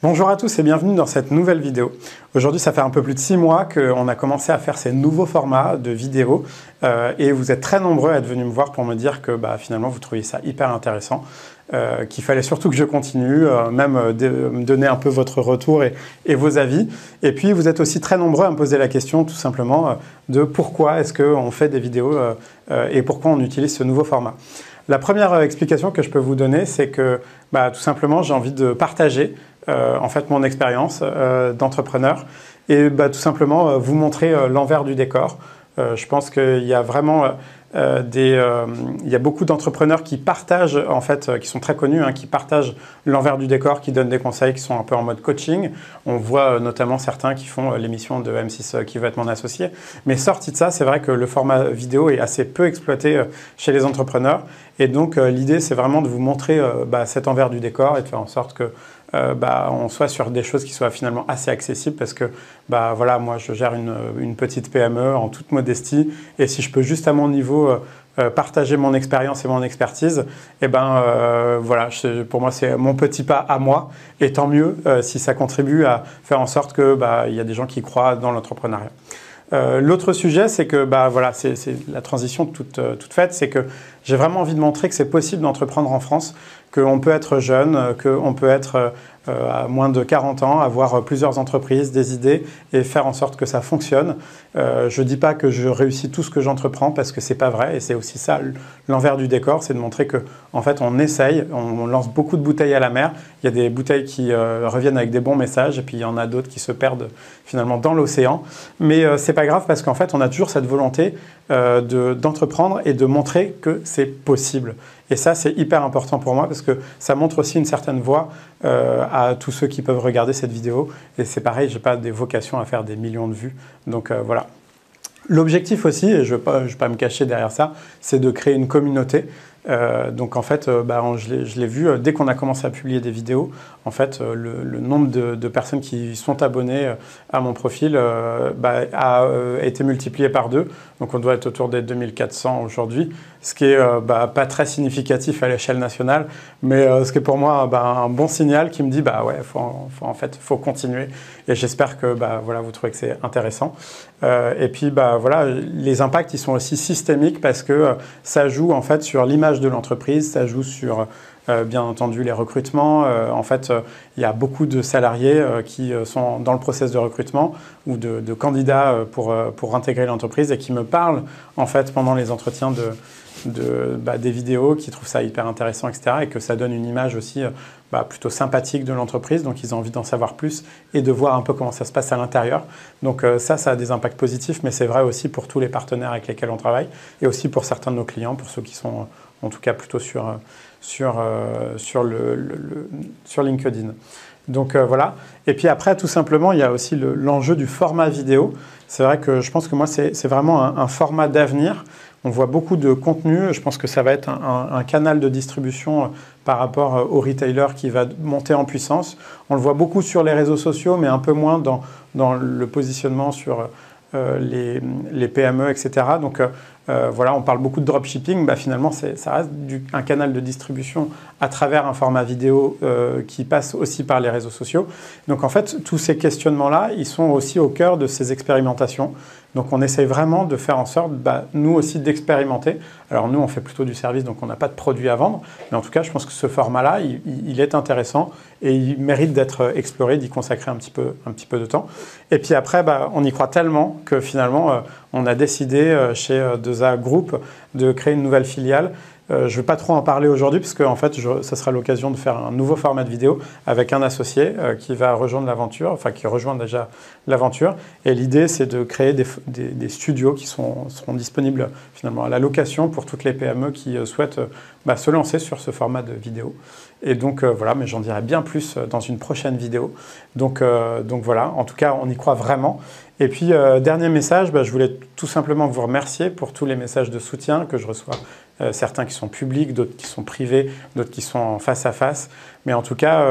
Bonjour à tous et bienvenue dans cette nouvelle vidéo. Aujourd'hui, ça fait un peu plus de 6 mois qu'on a commencé à faire ces nouveaux formats de vidéos et vous êtes très nombreux à être venus me voir pour me dire que finalement vous trouviez ça hyper intéressant, qu'il fallait surtout que je continue, même me donner un peu votre retour et vos avis. Et puis vous êtes aussi très nombreux à me poser la question tout simplement de pourquoi est-ce qu'on fait des vidéos et pourquoi on utilise ce nouveau format. La première explication que je peux vous donner, c'est que tout simplement j'ai envie de partager en fait mon expérience d'entrepreneur et tout simplement vous montrer l'envers du décor. Je pense qu'il y a vraiment il y a beaucoup d'entrepreneurs qui partagent, en fait, qui sont très connus, qui partagent l'envers du décor, qui donnent des conseils, qui sont un peu en mode coaching. On voit notamment certains qui font l'émission de M6 qui veut être mon associé. Mais sorti de ça, c'est vrai que le format vidéo est assez peu exploité chez les entrepreneurs. Et donc l'idée, c'est vraiment de vous montrer cet envers du décor et de faire en sorte que on soit sur des choses qui soient finalement assez accessibles parce que voilà, moi je gère une petite PME en toute modestie et si je peux juste à mon niveau partager mon expérience et mon expertise, voilà, pour moi c'est mon petit pas à moi et tant mieux si ça contribue à faire en sorte que il y a des gens qui croient dans l'entrepreneuriat. L'autre sujet, c'est que voilà, c'est la transition toute faite, c'est que j'ai vraiment envie de montrer que c'est possible d'entreprendre en France, qu'on peut être jeune, qu'on peut être à moins de 40 ans, avoir plusieurs entreprises, des idées et faire en sorte que ça fonctionne. Je ne dis pas que je réussis tout ce que j'entreprends parce que c'est pas vrai et c'est aussi ça l'envers du décor, c'est de montrer que en fait on essaye, on lance beaucoup de bouteilles à la mer. Il y a des bouteilles qui reviennent avec des bons messages et puis il y en a d'autres qui se perdent finalement dans l'océan. Mais c'est pas grave parce qu'en fait on a toujours cette volonté d'entreprendre et de montrer que c'est possible. Et ça, c'est hyper important pour moi parce que ça montre aussi une certaine voie à tous ceux qui peuvent regarder cette vidéo. Et c'est pareil, je n'ai pas des vocations à faire des millions de vues. Donc voilà. L'objectif aussi, et je ne vais pas me cacher derrière ça, c'est de créer une communauté. Donc en fait, je l'ai vu dès qu'on a commencé à publier des vidéos. En fait, le nombre de personnes qui sont abonnées à mon profil a été multiplié par 2. Donc on doit être autour des 2400 aujourd'hui, ce qui est pas très significatif à l'échelle nationale, mais ce qui est pour moi un bon signal qui me dit faut continuer. Et j'espère que voilà, vous trouvez que c'est intéressant. Et puis voilà, les impacts ils sont aussi systémiques parce que ça joue en fait sur l'image de l'entreprise, ça joue sur bien entendu les recrutements. En fait, il y a beaucoup de salariés qui sont dans le process de recrutement ou de candidats pour intégrer l'entreprise et qui me parlent en fait pendant les entretiens des vidéos, qui trouvent ça hyper intéressant, etc. Et que ça donne une image aussi plutôt sympathique de l'entreprise. Donc, ils ont envie d'en savoir plus et de voir un peu comment ça se passe à l'intérieur. Donc, ça a des impacts positifs, mais c'est vrai aussi pour tous les partenaires avec lesquels on travaille et aussi pour certains de nos clients, pour ceux qui sont en tout cas plutôt sur LinkedIn. Donc voilà. Et puis après, tout simplement, il y a aussi l'enjeu du format vidéo. C'est vrai que je pense que moi, c'est vraiment un format d'avenir. On voit beaucoup de contenu. Je pense que ça va être un canal de distribution par rapport aux retailers qui va monter en puissance. On le voit beaucoup sur les réseaux sociaux, mais un peu moins dans le positionnement sur les PME, etc. Donc voilà, on parle beaucoup de dropshipping. Finalement, ça reste un canal de distribution à travers un format vidéo qui passe aussi par les réseaux sociaux. Donc en fait, tous ces questionnements-là, ils sont aussi au cœur de ces expérimentations. Donc on essaye vraiment de faire en sorte, nous aussi, d'expérimenter. Alors nous, on fait plutôt du service, donc on n'a pas de produit à vendre. Mais en tout cas, je pense que ce format-là, il est intéressant et il mérite d'être exploré, d'y consacrer un petit peu de temps. Et puis après, on y croit tellement que finalement, on a décidé chez 2A Group de créer une nouvelle filiale. Je ne vais pas trop en parler aujourd'hui parce que en fait, ça sera l'occasion de faire un nouveau format de vidéo avec un associé qui va rejoindre l'aventure, enfin qui rejoint déjà l'aventure. Et l'idée, c'est de créer des studios qui seront disponibles finalement à la location pour toutes les PME qui souhaitent se lancer sur ce format de vidéo. Et donc voilà, mais j'en dirai bien plus dans une prochaine vidéo. Donc voilà, en tout cas, on y croit vraiment. Et puis, dernier message, je voulais tout simplement vous remercier pour tous les messages de soutien que je reçois. Certains qui sont publics, d'autres qui sont privés, d'autres qui sont en face à face. Mais en tout cas,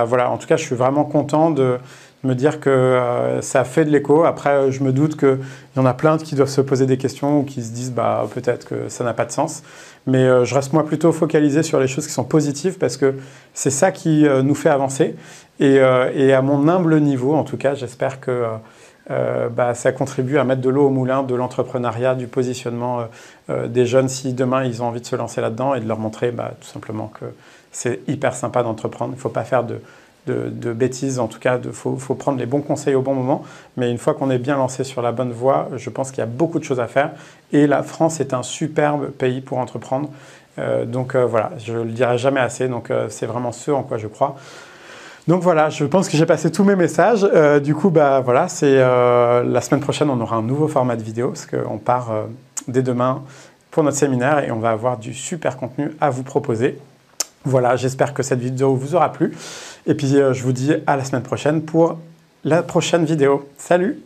voilà, en tout cas, je suis vraiment content de me dire que ça fait de l'écho. Après, je me doute qu'il y en a plein qui doivent se poser des questions ou qui se disent bah, peut-être que ça n'a pas de sens. Mais je reste moi plutôt focalisé sur les choses qui sont positives parce que c'est ça qui nous fait avancer. Et à mon humble niveau, en tout cas, j'espère que ça contribue à mettre de l'eau au moulin de l'entrepreneuriat, du positionnement des jeunes si demain ils ont envie de se lancer là-dedans et de leur montrer tout simplement que c'est hyper sympa d'entreprendre. Il ne faut pas faire de bêtises, en tout cas, faut prendre les bons conseils au bon moment. Mais une fois qu'on est bien lancé sur la bonne voie, je pense qu'il y a beaucoup de choses à faire. Et la France est un superbe pays pour entreprendre. Voilà, je ne le dirai jamais assez. Donc c'est vraiment ce en quoi je crois. Donc voilà, je pense que j'ai passé tous mes messages. Du coup, voilà, la semaine prochaine, on aura un nouveau format de vidéo parce qu'on part dès demain pour notre séminaire et on va avoir du super contenu à vous proposer. Voilà, j'espère que cette vidéo vous aura plu. Et puis, je vous dis à la semaine prochaine pour la prochaine vidéo. Salut!